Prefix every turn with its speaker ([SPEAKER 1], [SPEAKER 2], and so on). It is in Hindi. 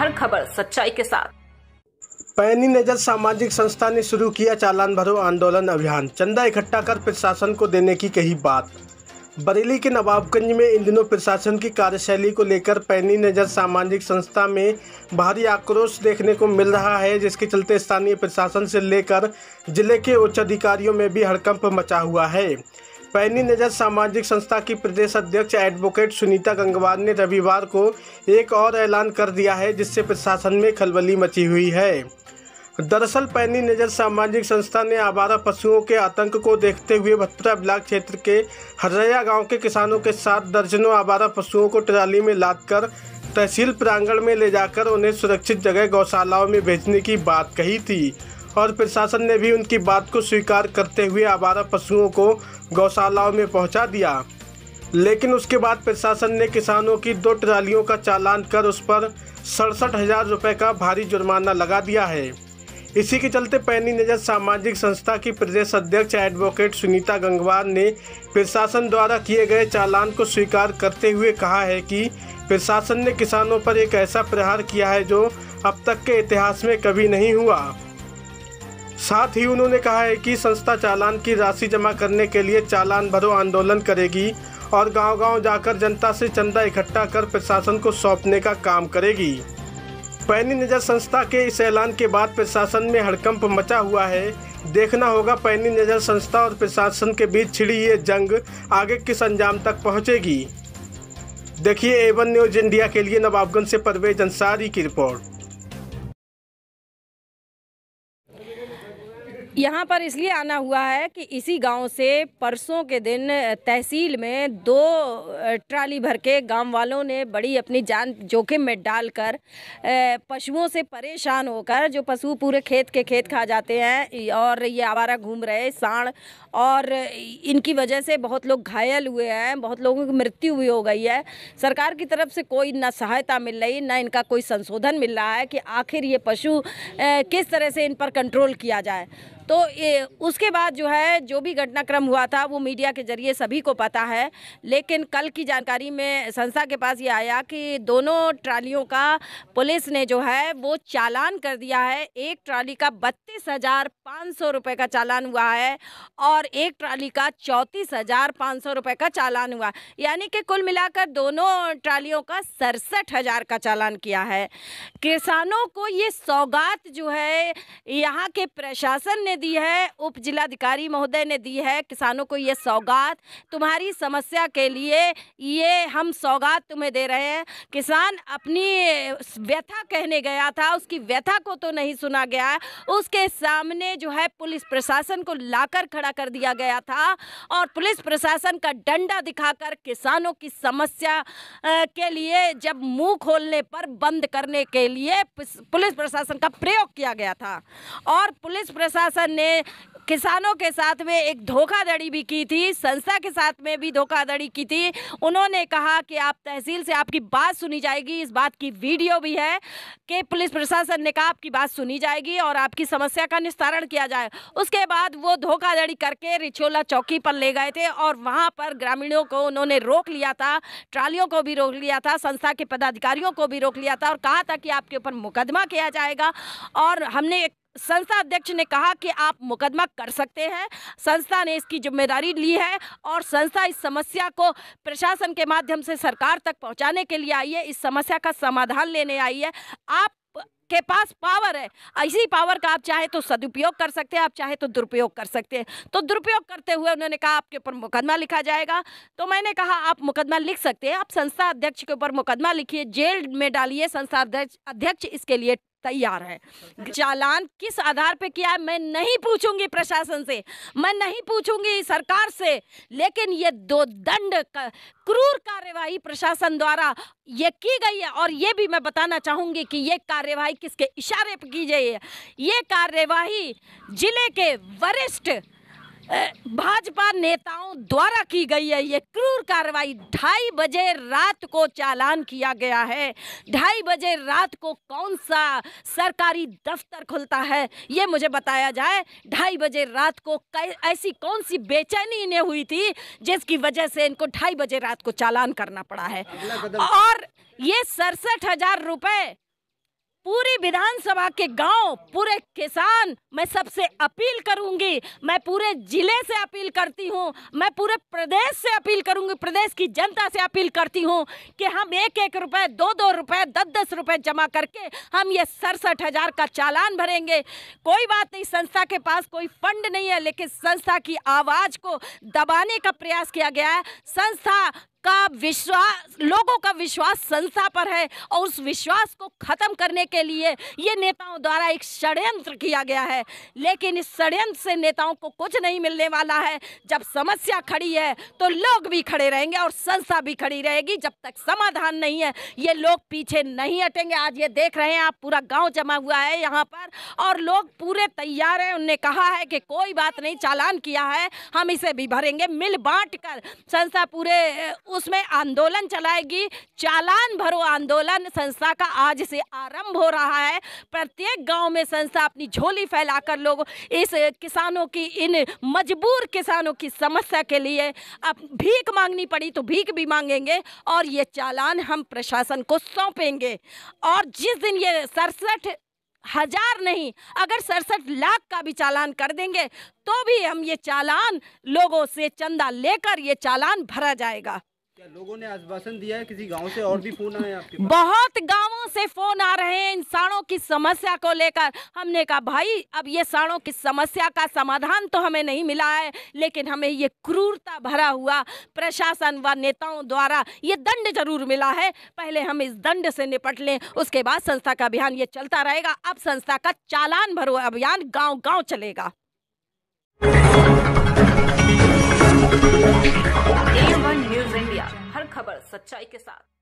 [SPEAKER 1] हर खबर सच्चाई के साथ।
[SPEAKER 2] पैनी नजर सामाजिक संस्था ने शुरू किया चालान भरो आंदोलन अभियान। चंदा इकट्ठा कर प्रशासन को देने की कही बात। बरेली के नवाबगंज में इन दिनों प्रशासन की कार्यशैली को लेकर पैनी नजर सामाजिक संस्था में भारी आक्रोश देखने को मिल रहा है, जिसके चलते स्थानीय प्रशासन से लेकर जिले के उच्च अधिकारियों में भी हड़कंप मचा हुआ है। पैनी नजर सामाजिक संस्था की प्रदेश अध्यक्ष एडवोकेट सुनीता गंगवार ने रविवार को एक और ऐलान कर दिया है, जिससे प्रशासन में खलबली मची हुई है। दरअसल पैनी नजर सामाजिक संस्था ने आवारा पशुओं के आतंक को देखते हुए भतपुरा ब्लॉक क्षेत्र के हर्रैया गांव के किसानों के साथ दर्जनों आवारा पशुओं को ट्राली में लादकर तहसील प्रांगण में ले जाकर उन्हें सुरक्षित जगह गौशालाओं में भेजने की बात कही थी और प्रशासन ने भी उनकी बात को स्वीकार करते हुए आवारा पशुओं को गौशालाओं में पहुंचा दिया। लेकिन उसके बाद प्रशासन ने किसानों की 2 ट्रालियों का चालान कर उस पर 67,000 रुपये का भारी जुर्माना लगा दिया है। इसी के चलते पैनी नजर सामाजिक संस्था की प्रदेश अध्यक्ष एडवोकेट सुनीता गंगवार ने प्रशासन द्वारा किए गए चालान को स्वीकार करते हुए कहा है कि प्रशासन ने किसानों पर एक ऐसा प्रहार किया है जो अब तक के इतिहास में कभी नहीं हुआ। साथ ही उन्होंने कहा है कि संस्था चालान की राशि जमा करने के लिए चालान भरो आंदोलन करेगी और गांव-गांव जाकर जनता से चंदा इकट्ठा कर प्रशासन को सौंपने का काम करेगी। पैनी नजर संस्था के इस ऐलान के बाद प्रशासन में हड़कंप मचा हुआ है। देखना होगा पैनी नजर संस्था और प्रशासन के बीच छिड़ी ये जंग आगे किस अंजाम तक पहुंचेगी। देखिए A1 न्यूज इंडिया के लिए नवाबगंज से परवेज अंसारी की रिपोर्ट।
[SPEAKER 3] यहाँ पर इसलिए आना हुआ है कि इसी गांव से परसों के दिन तहसील में 2 ट्राली भर के गांव वालों ने बड़ी अपनी जान जोखिम में डालकर पशुओं से परेशान होकर, जो पशु पूरे खेत के खेत खा जाते हैं और ये आवारा घूम रहे सांड, और इनकी वजह से बहुत लोग घायल हुए हैं, बहुत लोगों की मृत्यु भी हो गई है। सरकार की तरफ से कोई ना सहायता मिल रही, ना इनका कोई संशोधन मिल रहा है कि आखिर ये पशु किस तरह से इन पर कंट्रोल किया जाए। तो उसके बाद जो है जो भी घटनाक्रम हुआ था वो मीडिया के जरिए सभी को पता है, लेकिन कल की जानकारी में संस्था के पास ये आया कि दोनों ट्रालियों का पुलिस ने जो है वो चालान कर दिया है। एक ट्राली का 32,500 रुपये का चालान हुआ है और एक ट्राली का 34,500 रुपये का चालान हुआ, यानी कि कुल मिलाकर दोनों ट्रालियों का 67,000 का चालान किया है। किसानों को ये सौगात जो है यहाँ के प्रशासन ने दी है, उप जिलाधिकारी महोदय ने दी है किसानों को ये सौगात, तुम्हारी समस्या के लिए ये हम सौगात तुम्हें दे रहे हैं। किसान अपनी व्यथा कहने गया था, उसकी व्यथा को तो नहीं सुना गया, उसके सामने जो है पुलिस प्रशासन को लाकर खड़ा कर दिया गया था और पुलिस प्रशासन का डंडा दिखाकर किसानों की समस्या के लिए जब मुंह खोलने पर बंद करने के लिए पुलिस प्रशासन का प्रयोग किया गया था। और पुलिस प्रशासन ने किसानों के साथ में एक धोखाधड़ी भी की थी, संस्था के साथ में भी धोखाधड़ी की थी। उन्होंने कहा कि आप तहसील से आपकी बात सुनी जाएगी, इस बात की वीडियो भी है कि पुलिस प्रशासन ने कहा आपकी बात सुनी जाएगी और आपकी समस्या का निस्तारण किया जाए। उसके बाद वो धोखाधड़ी करके रिछोला चौकी पर ले गए थे और वहाँ पर ग्रामीणों को उन्होंने रोक लिया था, ट्रालियों को भी रोक लिया था, संस्था के पदाधिकारियों को भी रोक लिया था और कहा था कि आपके ऊपर मुकदमा किया जाएगा। और हमने संस्था अध्यक्ष ने कहा कि आप मुकदमा कर सकते हैं। संस्था ने इसकी जिम्मेदारी ली है और संस्था इस समस्या को प्रशासन के माध्यम से सरकार तक पहुंचाने के लिए आई है, इस समस्या का समाधान लेने आई है। आप के पास पावर है, इसी पावर का आप चाहे तो सदुपयोग कर सकते हैं, आप चाहे तो दुरुपयोग कर सकते हैं। तो दुरुपयोग करते हुए उन्होंने कहा आपके ऊपर मुकदमा लिखा जाएगा। तो मैंने कहा आप मुकदमा लिख सकते हैं, आप संस्था अध्यक्ष के ऊपर मुकदमा लिखिए, जेल में डालिए, संस्था अध्यक्ष इसके लिए तैयार है। चालान किस आधार पे किया है मैं नहीं पूछूंगी प्रशासन से, मैं नहीं पूछूंगी सरकार से, लेकिन ये 2 दंड क्रूर कार्यवाही प्रशासन द्वारा ये की गई है। और ये भी मैं बताना चाहूंगी कि ये कार्यवाही किसके इशारे पर की गई है। ये कार्यवाही जिले के वरिष्ठ भाजपा नेताओं द्वारा की गई है। ये क्रूर कार्रवाई 2:30 बजे रात को चालान किया गया है। 2:30 बजे रात को कौन सा सरकारी दफ्तर खुलता है ये मुझे बताया जाए। 2:30 बजे रात को ऐसी कौन सी बेचैनी इन्हें हुई थी जिसकी वजह से इनको 2:30 बजे रात को चालान करना पड़ा है। और ये 67,000 रुपए पूरी विधानसभा के गांव, पूरे किसान, मैं सबसे अपील करूंगी, मैं पूरे जिले से अपील करती हूं, मैं पूरे प्रदेश से अपील करूंगी, प्रदेश की जनता से अपील करती हूं कि हम 1-1 रुपए, 2-2 रुपए, 10-10 रुपए जमा करके हम ये 67,000 का चालान भरेंगे। कोई बात नहीं, संस्था के पास कोई फंड नहीं है, लेकिन संस्था की आवाज को दबाने का प्रयास किया गया है। संस्था का विश्वास, लोगों का विश्वास संस्था पर है और उस विश्वास को खत्म करने के लिए ये नेताओं द्वारा एक षड्यंत्र किया गया है। लेकिन इस षड्यंत्र से नेताओं को कुछ नहीं मिलने वाला है। जब समस्या खड़ी है तो लोग भी खड़े रहेंगे और संस्था भी खड़ी रहेगी। जब तक समाधान नहीं है ये लोग पीछे नहीं हटेंगे। आज ये देख रहे हैं आप, पूरा गांव जमा हुआ है यहाँ पर और लोग पूरे तैयार हैं। उन्होंने कहा है कि कोई बात नहीं, चालान किया है, हम इसे भी भरेंगे। मिल बांट कर संस्था पूरे उसमें आंदोलन चलाएगी। चालान भरो आंदोलन संस्था का आज से आरंभ हो रहा है। प्रत्येक गांव में संस्था अपनी झोली फैलाकर लोग इस किसानों की, इन मजबूर किसानों की समस्या के लिए अब भीख मांगनी पड़ी तो भीख भी मांगेंगे और ये चालान हम प्रशासन को सौंपेंगे। और जिस दिन ये 67,000 नहीं, अगर 67 लाख का भी चालान कर देंगे तो भी हम ये चालान लोगों से चंदा लेकर ये चालान भरा जाएगा।
[SPEAKER 1] क्या लोगों ने आश्वासन दिया है? किसी गांव से और भी फोन आए आपके पास?
[SPEAKER 3] बहुत गांवों से फोन आ रहे हैं इन सांडों की समस्या को लेकर। हमने कहा भाई, अब ये सांडों की समस्या का समाधान तो हमें नहीं मिला है, लेकिन हमें ये क्रूरता भरा हुआ प्रशासन व नेताओं द्वारा ये दंड जरूर मिला है। पहले हम इस दंड से निपट लें, उसके बाद संस्था का अभियान ये चलता रहेगा। अब संस्था का चालान भरो अभियान गाँव-गाँव चलेगा।
[SPEAKER 4] A1 न्यूज़ इंडिया, हर खबर सच्चाई के साथ।